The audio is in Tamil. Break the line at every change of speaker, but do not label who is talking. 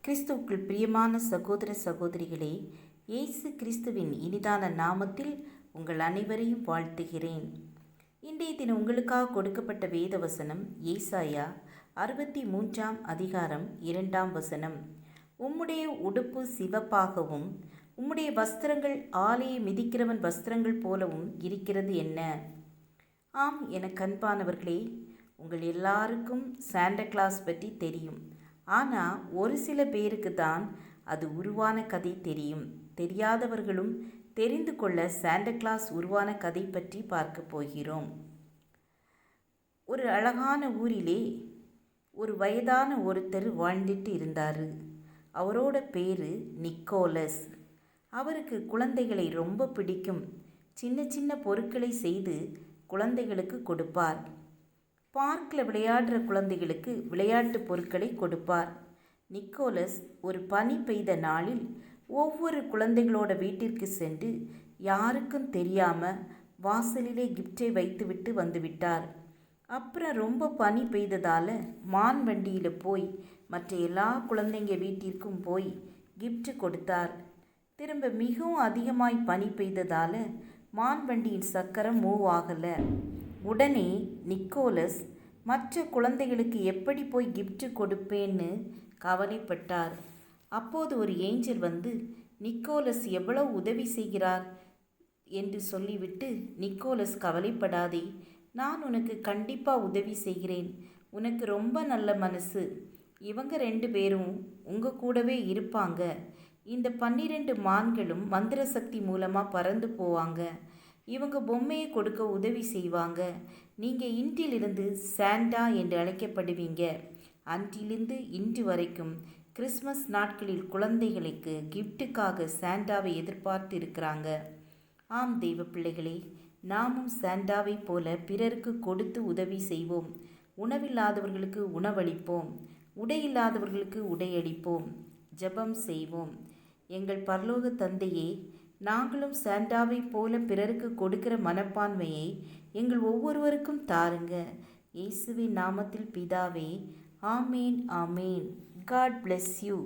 கிறிஸ்துவுக்குள் பிரியமான சகோதர சகோதரிகளே, இயேசு கிறிஸ்துவின் இனிதான நாமத்தில் உங்கள் அனைவரையும் வாழ்த்துகிறேன். இன்றைய தினம் உங்களுக்காக கொடுக்கப்பட்ட வேத வசனம் ஏசாயா 63 அதிகாரம் 2 உம்முடைய உடுப்பு சிவப்பாகவும் உம்முடைய வஸ்திரங்கள் ஆலையை மிதிக்கிறவன் வஸ்திரங்கள் போலவும் இருக்கிறது என்ன? ஆம், எனக்கு அன்பானவர்களே, உங்கள் எல்லாருக்கும் சாண்டா கிளாஸ் பற்றி தெரியும். ஆனால் ஒரு சில பேருக்கு தான் அது உருவான கதை தெரியும். தெரியாதவர்களும் தெரிந்து கொள்ள சாண்டா கிளாஸ் உருவான கதை பற்றி பார்க்க போகிறோம். ஒரு அழகான ஊரிலே ஒரு வயதான ஒருத்தர் வாழ்ந்துட்டு இருந்தார். அவரோட பேர் நிக்கோலஸ். அவருக்கு குழந்தைகளை ரொம்ப பிடிக்கும். சின்ன சின்ன பொருட்களை செய்து குழந்தைகளுக்கு கொடுப்பார். பார்க்கில் விளையாடுற குழந்தைகளுக்கு விளையாட்டு பொருட்களை கொடுப்பார். நிக்கோலஸ் ஒரு பனி பெய்த நாளில் ஒவ்வொரு குழந்தைகளோட வீட்டிற்கு சென்று யாருக்கும் தெரியாமல் வாசலிலே கிஃப்டை வைத்துவிட்டு வந்துவிட்டார். அப்புறம் ரொம்ப பனி பெய்ததால் மான் வண்டியில் போய் மற்ற எல்லா குழந்தைங்க வீட்டிற்கும் போய் கிஃப்ட் கொடுத்தார். திரும்ப மிகவும் அதிகமாய் பனி பெய்ததால் மான் வண்டியின் சக்கரம் மூவ் ஆகலை. உடனே நிக்கோலஸ் மற்ற குழந்தைகளுக்கு எப்படி போய் கிஃப்ட் கொடுப்பேன்னு கவலைப்பட்டார். அப்போது ஒரு ஏஞ்சல் வந்து நிக்கோலஸ் எவ்வளவு உதவி செய்கிறார் என்று சொல்லிவிட்டு, நிக்கோலஸ் கவலைப்படாதே, நான் உனக்கு கண்டிப்பாக உதவி செய்கிறேன். உனக்கு ரொம்ப நல்ல மனசு. இவங்க 2 பேரும் உங்கள் கூடவே இருப்பாங்க. இந்த 12 மான்களும் மந்திர சக்தி மூலமாக பறந்து போவாங்க. இவங்க பொம்மையை கொடுக்க உதவி செய்வாங்க. நீங்கள் இன்றிலிருந்து சாண்டா என்று அழைக்கப்படுவீங்க. அன்றிலிருந்து இன்று வரைக்கும் கிறிஸ்மஸ் நாட்களில் குழந்தைகளுக்கு கிஃப்ட்டுக்காக சாண்டாவை எதிர்பார்த்து இருக்கிறாங்க. ஆம் தெய்வ பிள்ளைகளே, நாமும் சாண்டாவை போல பிறருக்கு கொடுத்து உதவி செய்வோம். உணவில்லாதவர்களுக்கு உணவளிப்போம். உடையில்லாதவர்களுக்கு உடையளிப்போம். ஜெபம் செய்வோம். எங்கள் பரலோக தந்தையே, நாங்களும் சாண்டாவை போல பிறருக்கு கொடுக்கிற மனப்பான்மையை எங்கள் ஒவ்வொருவருக்கும் தாருங்க. இயேசுவின் நாமத்தில் பிதாவே, ஆமேன் ஆமேன். God bless you.